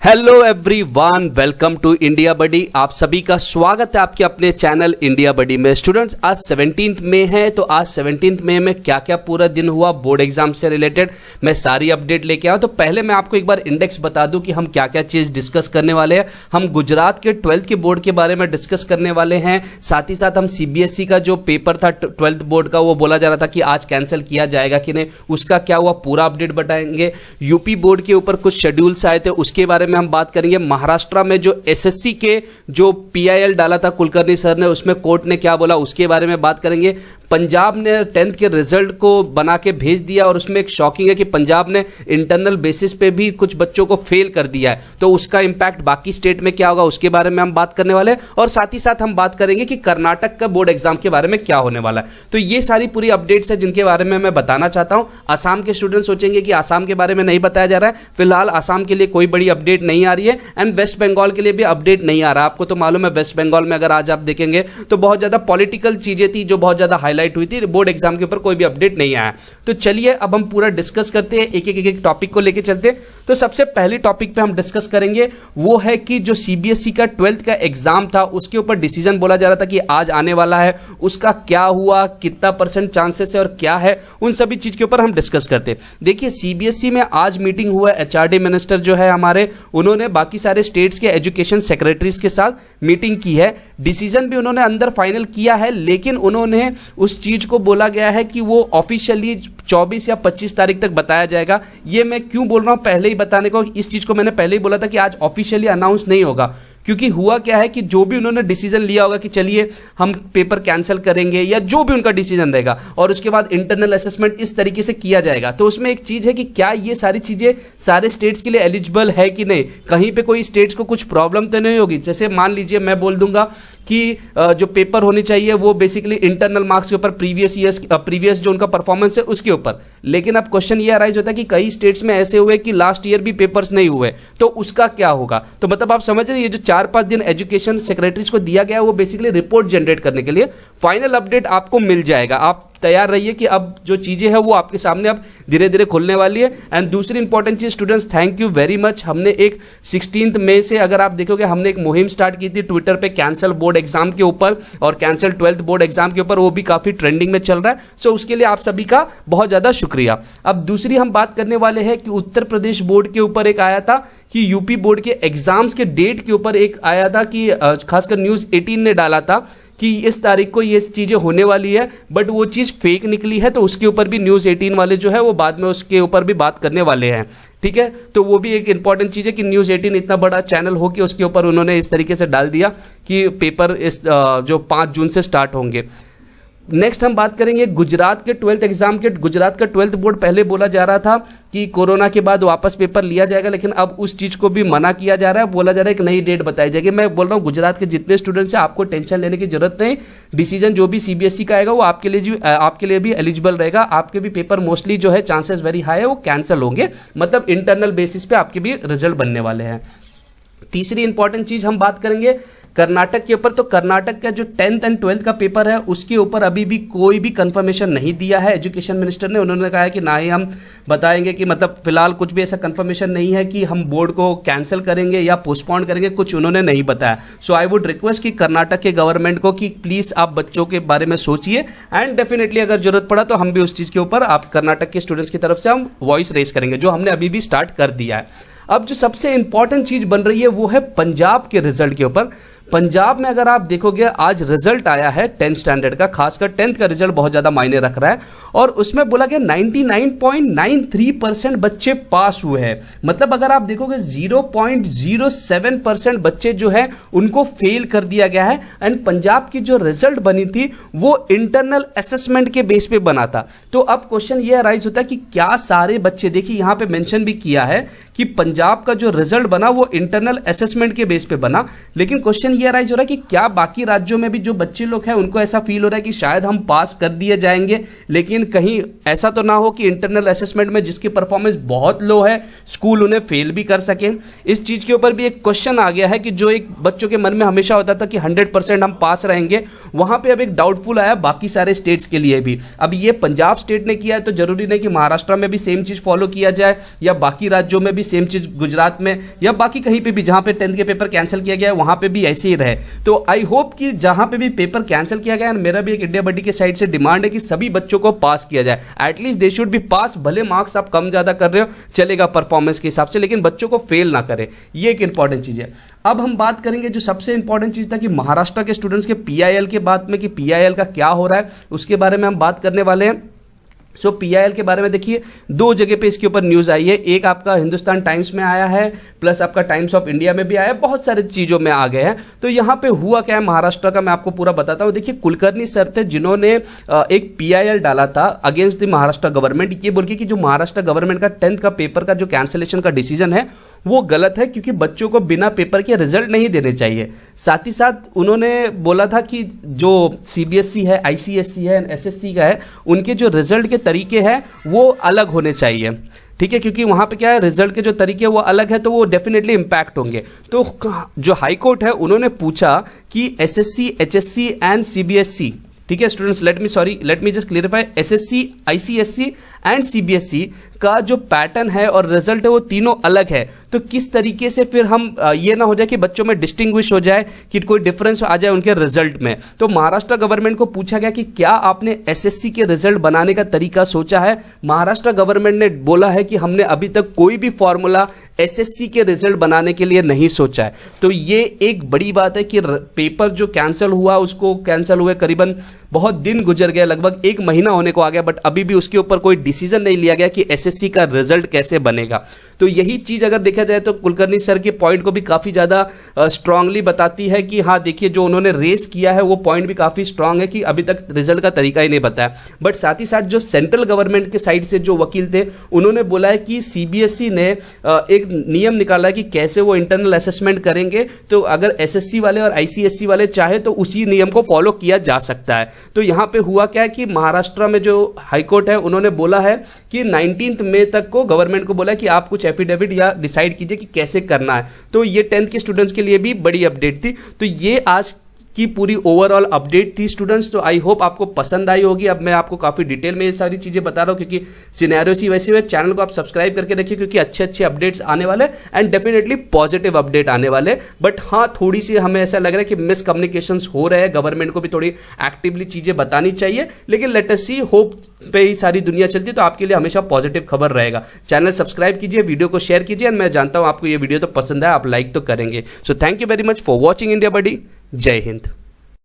Hello everyone, welcome to India buddy. आप सभी का स्वागत है आपके अपने चैनल इंडिया बडी में। स्टूडेंट्स, आज 17 मई है, तो आज 17 मई में क्या क्या पूरा दिन हुआ बोर्ड एग्जाम से रिलेटेड मैं सारी अपडेट लेके आया। तो पहले मैं आपको एक बार इंडेक्स बता दूं कि हम क्या क्या चीज़ डिस्कस करने वाले हैं। हम गुजरात के 12th के बोर्ड के बारे में डिस्कस करने वाले हैं। साथ ही साथ हम CBSE का जो पेपर था 12th बोर्ड का, वो बोला जा रहा था कि आज कैंसिल किया जाएगा कि नहीं, उसका क्या हुआ पूरा अपडेट बताएंगे। यूपी बोर्ड के ऊपर कुछ शेड्यूल्स आए थे, उसके बारे में हम बात करेंगे। महाराष्ट्र में जो SSC के जो PIL डाला था कुलकर्णी सर ने, उसमें कोर्ट ने क्या बोला उसके बारे में बात करेंगे। पंजाब ने 10th के रिजल्ट को बना के भेज दिया और उसमें एक शॉकिंग है कि पंजाब ने इंटरनल बेसिस पे भी कुछ बच्चों को फेल कर दिया है, तो उसका इंपैक्ट बाकी स्टेट में क्या होगा उसके बारे में हम बात करने वाले हैं। और साथ ही साथ हम बात करेंगे कि कर्नाटक का बोर्ड एग्जाम के बारे में क्या होने वाला है। तो ये सारी पूरी अपडेट्स है जिनके बारे में मैं बताना चाहता हूं। असम के स्टूडेंट सोचेंगे कि असम के बारे में नहीं बताया जा रहा है, फिलहाल असम के लिए कोई बड़ी अपडेट नहीं आ रही है। एंड वेस्ट बंगाल के लिए भी अपडेट नहीं आ रहा। आपको तो मालूम है वेस्ट बंगाल में अगर आज आप देखेंगे तो बहुत ज्यादा पॉलिटिकल चीजें थी जो बहुत ज्यादा हाईलाइट हुई थी। बोर्ड एग्जाम के ऊपर कोई भी अपडेट नहीं आया। तो चलिए अब हम पूरा डिस्कस करते हैं, एक एक टॉपिक को लेके चलते हैं। तो सबसे पहले टॉपिक पे हम डिस्कस करेंगे वो है कि जो CBSE का 12th का एग्जाम था उसके ऊपर डिसीजन बोला जा रहा था कि आज आने वाला है, उसका क्या हुआ, कितना % चांसेस है और क्या है, उन सभी चीज के ऊपर हम डिस्कस करते हैं। देखिए CBSE में आज मीटिंग हुआ, HRD मिनिस्टर जो है हमारे, उन्होंने बाकी सारे स्टेट्स के एजुकेशन सेक्रेटरीज के साथ मीटिंग की है। डिसीजन भी उन्होंने अंदर फाइनल किया है, लेकिन उन्होंने उस चीज को बोला गया है कि वो ऑफिशियली 24 या 25 तारीख तक बताया जाएगा। ये मैं क्यों बोल रहा हूं पहले ही बताने को, इस चीज को मैंने पहले ही बोला था कि आज ऑफिशियली अनाउंस नहीं होगा, क्योंकि हुआ क्या है कि जो भी उन्होंने डिसीजन लिया होगा कि चलिए हम पेपर कैंसिल करेंगे या जो भी उनका डिसीजन रहेगा, और उसके बाद इंटरनल असेसमेंट इस तरीके से किया जाएगा, तो उसमें एक चीज है कि क्या ये सारी चीजें सारे स्टेट्स के लिए एलिजिबल है कि नहीं, कहीं पे कोई स्टेट्स को कुछ प्रॉब्लम तो नहीं होगी। जैसे मान लीजिए मैं बोल दूंगा कि जो पेपर होनी चाहिए वो बेसिकली इंटरनल मार्क्स के ऊपर प्रीवियस जो उनका परफॉर्मेंस है उसके ऊपर, लेकिन अब क्वेश्चन ये अराइज होता है कि कई स्टेट्स में ऐसे हुए कि लास्ट ईयर भी पेपर्स नहीं हुए, तो उसका क्या होगा। तो मतलब आप समझ रहे हैं, ये जो 4-5 दिन एजुकेशन सेक्रेटरीज को दिया गया है वो बेसिकली रिपोर्ट जनरेट करने के लिए। फाइनल अपडेट आपको मिल जाएगा, आप तैयार रहिए कि अब जो चीजें हैं वो आपके सामने अब धीरे धीरे खुलने वाली है। एंड दूसरी इंपॉर्टेंट चीज students, thank you very much. हमने एक 16 मई से अगर आप देखोगे हमने एक मुहिम स्टार्ट की थी ट्विटर पे कैंसल बोर्ड एग्जाम के ऊपर और कैंसल 12th बोर्ड एग्जाम के ऊपर, वो भी काफी ट्रेंडिंग में चल रहा है। सो उसके लिए आप सभी का बहुत ज्यादा शुक्रिया। अब दूसरी हम बात करने वाले हैं कि उत्तर प्रदेश बोर्ड के ऊपर एक आया था कि यूपी बोर्ड के एग्जाम्स के डेट के ऊपर एक आया था कि खासकर न्यूज 18 ने डाला था कि इस तारीख को ये चीज़ें होने वाली है, बट वो चीज़ फेक निकली है। तो उसके ऊपर भी न्यूज़ 18 वाले जो है वो बाद में उसके ऊपर भी बात करने वाले हैं, ठीक है। तो वो भी एक इंपॉर्टेंट चीज़ है कि न्यूज़ 18 इतना बड़ा चैनल हो कि उसके ऊपर उन्होंने इस तरीके से डाल दिया कि पेपर इस जो 5 जून से स्टार्ट होंगे। नेक्स्ट हम बात करेंगे गुजरात के 12th एग्जाम के। गुजरात का 12th बोर्ड पहले बोला जा रहा था कि कोरोना के बाद वापस पेपर लिया जाएगा, लेकिन अब उस चीज को भी मना किया जा रहा है, बोला जा रहा है कि नई डेट बताई जाएगी। मैं बोल रहा हूँ गुजरात के जितने स्टूडेंट्स हैं आपको टेंशन लेने की जरूरत नहीं। डिसीजन जो भी CBSE का आएगा वो आपके लिए भी एलिजिबल रहेगा। आपके भी पेपर मोस्टली जो है चांसेस वेरी हाई है वो कैंसिल होंगे, मतलब इंटरनल बेसिस पे आपके भी रिजल्ट बनने वाले हैं। तीसरी इंपॉर्टेंट चीज हम बात करेंगे कर्नाटक के ऊपर। तो कर्नाटक का जो 10th एंड 12th का पेपर है उसके ऊपर अभी भी कोई भी कंफर्मेशन नहीं दिया है एजुकेशन मिनिस्टर ने। उन्होंने कहा है कि ना ही हम बताएंगे कि मतलब फिलहाल कुछ भी ऐसा कंफर्मेशन नहीं है कि हम बोर्ड को कैंसिल करेंगे या पोस्टपोन करेंगे, कुछ उन्होंने नहीं बताया। सो आई वुड रिक्वेस्ट कि कर्नाटक के गवर्नमेंट को कि प्लीज आप बच्चों के बारे में सोचिए, एंड डेफिनेटली अगर जरूरत पड़ा तो हम भी उस चीज के ऊपर आप कर्नाटक के स्टूडेंट्स की तरफ से हम वॉइस रेज करेंगे, जो हमने अभी भी स्टार्ट कर दिया है। अब जो सबसे इंपॉर्टेंट चीज बन रही है वो है पंजाब के रिजल्ट के ऊपर। पंजाब में अगर आप देखोगे आज रिजल्ट आया है 10th स्टैंडर्ड का, खासकर 10th का रिजल्ट बहुत ज्यादा मायने रख रहा है, और उसमें बोला गया 99.93% बच्चे पास हुए हैं। मतलब अगर आप देखोगे 0.07% बच्चे जो है उनको फेल कर दिया गया है। एंड पंजाब की जो रिजल्ट बनी थी वो इंटरनल असेसमेंट के बेस पे बना था। तो अब क्वेश्चन ये अराइज होता है कि क्या सारे बच्चे, देखिए यहां पे मेंशन भी किया है कि पंजाब का जो रिजल्ट बना वो इंटरनल असेसमेंट के बेस पे बना, लेकिन क्वेश्चन ये अराइज हो रहा है कि क्या बाकी राज्यों में भी जो बच्चे लोग हैं उनको ऐसा फील हो रहा है कि शायद हम पास कर दिए जाएंगे, लेकिन कहीं ऐसा तो ना हो कि इंटरनल असेसमेंट में जिसकी परफॉर्मेंस बहुत लो है स्कूल उन्हें फेल भी कर सके। इस चीज के ऊपर भी एक क्वेश्चन आ गया है कि जो एक बच्चों के मन में हमेशा होता था कि 100% हम पास रहेंगे, वहां पे अब एक डाउटफुल आया बाकी सारे स्टेट्स के लिए भी। अब ये पंजाब स्टेट ने किया है तो जरूरी नहीं कि महाराष्ट्र में भी सेम चीज फॉलो किया जाए या बाकी राज्यों में भी सेम चीज गुजरात में या बाकी कहीं पे भी जहां पे 10th के पेपर कैंसिल किया गया है वहां पे भी ऐसे ही रहे। तो आई होप कि जहां पे भी पेपर कैंसिल किया गया है, मेरा भी एक इंडिया बडी के साइड से डिमांड है कि सभी बच्चों को पास किया जाए। एटलीस्ट दे शुड बी पास, भले मार्क्स आप कम ज्यादा कर रहे हो चलेगा परफॉर्मेंस के हिसाब से, लेकिन बच्चों को फेल ना करें, ये एक इंपॉर्टेंट चीज है। अब हम बात करेंगे जो सबसे इंपॉर्टेंट चीज था कि महाराष्ट्र के स्टूडेंट्स के पीआईएल के बाद में, कि पीआईएल का क्या हो रहा है उसके बारे में हम बात करने वाले हैं। सो पीआईएल के बारे में देखिए, दो जगह पे इसके ऊपर न्यूज़ आई है। एक आपका हिंदुस्तान टाइम्स में आया है, प्लस आपका टाइम्स ऑफ इंडिया में भी आया है, बहुत सारी चीज़ों में आ गए हैं। तो यहाँ पे हुआ क्या है महाराष्ट्र का, मैं आपको पूरा बताता हूँ। देखिए, कुलकर्णी सर थे जिन्होंने एक पीआईएल डाला था अगेंस्ट द महाराष्ट्र गवर्नमेंट, ये बोल के कि जो महाराष्ट्र गवर्नमेंट का 10th का पेपर का जो कैंसिलेशन का डिसीजन है वो गलत है, क्योंकि बच्चों को बिना पेपर के रिजल्ट नहीं देने चाहिए। साथ ही साथ उन्होंने बोला था कि जो सीबीएसई है, आईसीएसई है, एसएससी का है, उनके जो रिजल्ट के तरीके हैं वो अलग होने चाहिए, ठीक है, क्योंकि वहाँ पे क्या है, रिजल्ट के जो तरीके वो अलग है तो वो डेफिनेटली इंपैक्ट होंगे। तो जो हाई कोर्ट है उन्होंने पूछा कि एसएससी, एचएससी एंड सीबीएसई, ठीक है students, let me just clarify, SSC, ICSE and CBSE का जो पैटर्न है और रिजल्ट है वो तीनों अलग है। तो किस तरीके से फिर हम ये ना हो जाए कि बच्चों में डिस्टिंग्विश हो जाए, कि कोई डिफरेंस आ जाए उनके रिजल्ट में। तो महाराष्ट्र गवर्नमेंट को पूछा गया कि क्या आपने एसएससी के रिजल्ट बनाने का तरीका सोचा है। महाराष्ट्र गवर्नमेंट ने बोला है कि हमने अभी तक कोई भी फॉर्मूला एसएससी के रिजल्ट बनाने के लिए नहीं सोचा है। तो ये एक बड़ी बात है कि पेपर जो कैंसिल हुआ उसको कैंसिल हुए करीबन बहुत दिन गुजर गया, लगभग 1 महीना होने को आ गया, बट अभी भी उसके ऊपर कोई डिसीजन नहीं लिया गया कि एसएससी का रिजल्ट कैसे बनेगा। तो यही चीज अगर देखा जाए तो कुलकर्णी सर के पॉइंट को भी काफी ज्यादा स्ट्रांगली बताती है कि हाँ देखिए, जो उन्होंने रेस किया है वो पॉइंट भी काफी स्ट्रांग है कि अभी तक रिजल्ट का तरीका ही नहीं बताया। बट साथ ही साथ जो सेंट्रल गवर्नमेंट के साइड से जो वकील थे उन्होंने बोला है कि सीबीएसई ने एक नियम निकाला है कि कैसे वो इंटरनल असेसमेंट करेंगे। तो अगर एसएससी वाले और आईसीएसई वाले चाहे तो उसी नियम को फॉलो किया जा सकता है। तो यहाँ पे हुआ क्या है कि महाराष्ट्र में जो हाईकोर्ट है उन्होंने बोला है कि 19 मई तक को गवर्नमेंट को बोला है कि आप कुछ एफिडेविट या डिसाइड कीजिए कि कैसे करना है। तो ये 10th के स्टूडेंट्स के लिए भी बड़ी अपडेट थी। तो ये आज की पूरी ओवरऑल अपडेट थी स्टूडेंट्स। तो आई होप आपको पसंद आई होगी। अब मैं आपको काफ़ी डिटेल में ये सारी चीज़ें बता रहा हूँ क्योंकि सिनेरियो सी वैसे हुए। चैनल को आप सब्सक्राइब करके रखिए क्योंकि अच्छे अच्छे अपडेट्स आने वाले एंड डेफिनेटली पॉजिटिव अपडेट आने वाले। बट हाँ, थोड़ी सी हमें ऐसा लग रहा है कि मिसकम्युनिकेशंस हो रहे हैं, गवर्नमेंट को भी थोड़ी एक्टिवली चीज़ें बतानी चाहिए। लेकिन लेट अस सी, होप पे ही सारी दुनिया चलती है, तो आपके लिए हमेशा पॉजिटिव खबर रहेगा। चैनल सब्सक्राइब कीजिए, वीडियो को शेयर कीजिए एंड मैं जानता हूँ आपको ये वीडियो तो पसंद है, आप लाइक तो करेंगे। So thank you very much for watching India buddy. जय हिंद।